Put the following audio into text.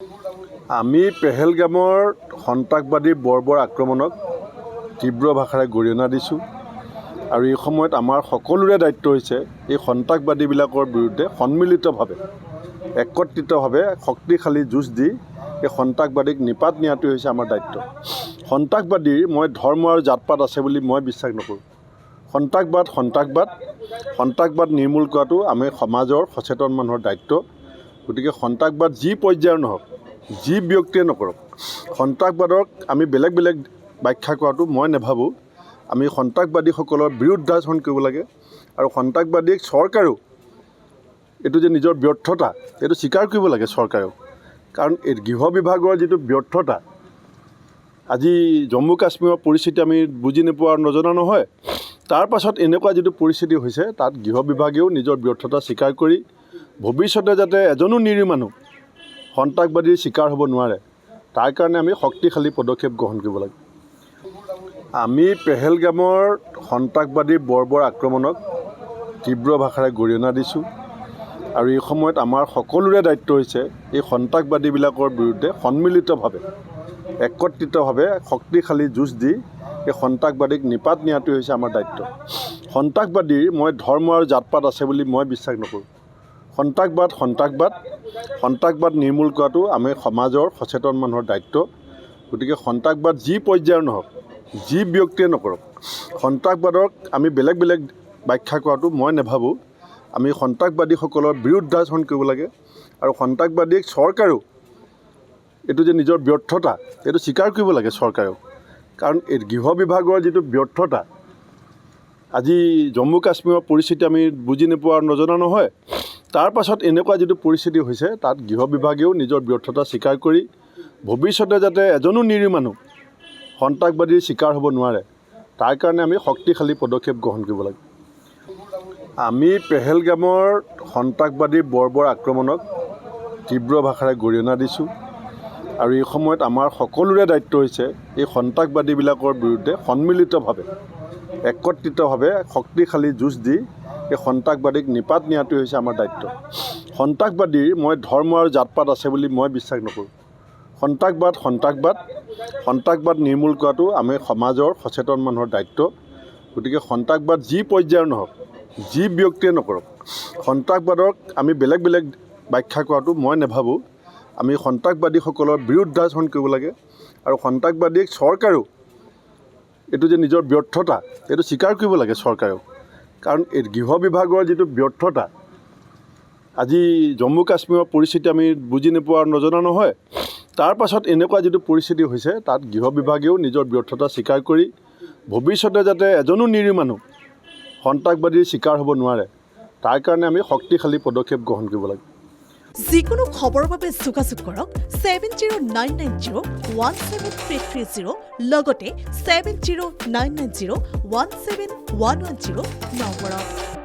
আমি পেহেলগামৰ সন্ত্ৰাসবাদী বৰ্বৰ আক্ৰমণক তীব্ৰ ভাষাৰে গৰিহণা দিছোঁ আৰু এই সময়ত আমাৰ সকলোৰে দায়িত্ব হৈছে এই সন্ত্ৰাসবাদীবিলাকৰ বিৰুদ্ধে সন্মিলিতভাৱে একত্ৰিতভাৱে শক্তিশালী যুঁজ দি এই সন্ত্ৰাসবাদীক নিপাত নিয়াটোৱে হৈছে আমাৰ দায়িত্ব। সন্ত্ৰাসবাদীৰ মই ধৰ্ম আৰু জাতপাত আছে বুলি মই বিশ্বাস নকৰোঁ। সন্ত্ৰাসবাদ নিৰ্মূল কৰাটো আমি সমাজৰ সচেতন মানুহৰ দায়িত্ব। গতিকে সন্ত্ৰাসবাদ যি পৰ্যায়ৰ নহওক, যি ব্যক্তিয়ে নকৰক, সন্ত্ৰাসবাদক আমি বেলেগ বেলেগ ব্যাখ্যা কৰাটো মই নাভাবোঁ। আমি সন্ত্ৰাসবাদীসকলৰ বিৰুদ্ধাচৰণ কৰিব লাগে আৰু সন্ত্ৰাসবাদীক চৰকাৰেও এইটো যে নিজৰ ব্যৰ্থতা এইটো স্বীকাৰ কৰিব লাগে চৰকাৰেও। কাৰণ এই গৃহ বিভাগৰ যিটো ব্যৰ্থতা, আজি জম্মু কাশ্মীৰৰ পৰিস্থিতি আমি বুজি নোপোৱা নজনা নহয়। তাৰ পাছত এনেকুৱা যিটো পৰিস্থিতি হৈছে তাত গৃহ বিভাগেও নিজৰ ব্যৰ্থতা স্বীকাৰ কৰি ভৱিষ্যতে যাতে এজনো নিৰীহ মানুহ সন্ত্ৰাসবাদীৰ চিকাৰ হ'ব নোৱাৰে, তাৰ কাৰণে আমি শক্তিশালী পদক্ষেপ গ্ৰহণ কৰিব লাগে। আমি পেহেলগামৰ সন্ত্ৰাসবাদী বৰ্বৰ আক্ৰমণক তীব্ৰ ভাষাৰে গৰিহণা দিছোঁ আৰু এই সময়ত আমাৰ সকলোৰে দায়িত্ব হৈছে এই সন্ত্ৰাসবাদীবিলাকৰ বিৰুদ্ধে সন্মিলিতভাৱে একত্ৰিতভাৱে শক্তিশালী যুঁজ দি এই সন্ত্ৰাসবাদীক নিপাত নিয়াটোৱে হৈছে আমাৰ দায়িত্ব। সন্ত্ৰাসবাদীৰ মই ধৰ্ম আৰু জাতপাত আছে বুলি মই বিশ্বাস নকৰোঁ। সন্ত্ৰাসবাদ নিৰ্মূল কৰাটো আমি সমাজৰ সচেতন মানুহৰ দায়িত্ব। গতিকে সন্ত্ৰাসবাদ যি পৰ্যায়ৰ নহওক, যি ব্যক্তিয়ে নকৰক, সন্ত্ৰাসবাদক আমি বেলেগ বেলেগ ব্যাখ্যা কৰাটো মই নাভাবোঁ। আমি সন্ত্ৰাসবাদীসকলৰ বিৰুদ্ধাচৰণ কৰিব লাগে আৰু সন্ত্ৰাসবাদীক চৰকাৰেও এইটো যে নিজৰ ব্যৰ্থতা এইটো স্বীকাৰ কৰিব লাগে চৰকাৰেও। কাৰণ এই গৃহ বিভাগৰ যিটো ব্যৰ্থতা, আজি জম্মু কাশ্মীৰৰ পৰিস্থিতি আমি বুজি নোপোৱা নজনা নহয়। তাৰ পাছত এনেকুৱা যিটো পৰিস্থিতি হৈছে তাত গৃহ বিভাগেও নিজৰ ব্যৰ্থতা স্বীকাৰ কৰি ভৱিষ্যতে যাতে এজনো নিৰীহ মানুহ সন্ত্ৰাসবাদীৰ চিকাৰ হ'ব নোৱাৰে, তাৰ কাৰণে আমি শক্তিশালী পদক্ষেপ গ্ৰহণ কৰিব লাগে। আমি পেহেলগামৰ সন্ত্ৰাসবাদী বৰ্বৰ আক্ৰমণক তীব্ৰ ভাষাৰে গৰিহণা দিছোঁ আৰু এই সময়ত আমাৰ সকলোৰে দায়িত্ব হৈছে এই সন্ত্ৰাসবাদীবিলাকৰ বিৰুদ্ধে সন্মিলিতভাৱে একত্ৰিতভাৱে শক্তিশালী যুঁজ দি এই সন্ত্ৰাসবাদীক নিপাত নিয়াটোৱে হৈছে আমাৰ দায়িত্ব। সন্ত্ৰাসবাদীৰ মই ধৰ্ম আৰু জাতপাত আছে বুলি মই বিশ্বাস নকৰোঁ। সন্ত্ৰাসবাদ নিৰ্মূল কৰাটো আমি সমাজৰ সচেতন মানুহৰ দায়িত্ব। গতিকে সন্ত্ৰাসবাদ যি পৰ্যায়ৰ নহওক, যি ব্যক্তিয়ে নকৰক, সন্ত্ৰাসবাদক আমি বেলেগ বেলেগ ব্যাখ্যা কৰাটো মই নাভাবোঁ। আমি সন্ত্ৰাসবাদীসকলৰ বিৰুদ্ধাচৰণ কৰিব লাগে আৰু সন্ত্ৰাসবাদীক চৰকাৰেও এইটো যে নিজৰ ব্যৰ্থতা এইটো স্বীকাৰ কৰিব লাগে চৰকাৰেও। কাৰণ এই গৃহ বিভাগৰ যিটো ব্যৰ্থতা, আজি জম্মু কাশ্মীৰৰ পৰিস্থিতি আমি বুজি নোপোৱা নজনা নহয়। তাৰ পাছত এনেকুৱা যিটো পৰিস্থিতি হৈছে তাত গৃহ বিভাগেও নিজৰ ব্যৰ্থতা স্বীকাৰ কৰি ভৱিষ্যতে যাতে এজনো নিৰীহ মানুহ সন্ত্ৰাসবাদীৰ চিকাৰ হ'ব নোৱাৰে, তাৰ কাৰণে আমি শক্তিশালী পদক্ষেপ গ্ৰহণ কৰিব লাগে। যিকোনো খবৰৰ বাবে যোগাযোগ কৰক 7099017330 লগতে 7099017110 নম্বৰত।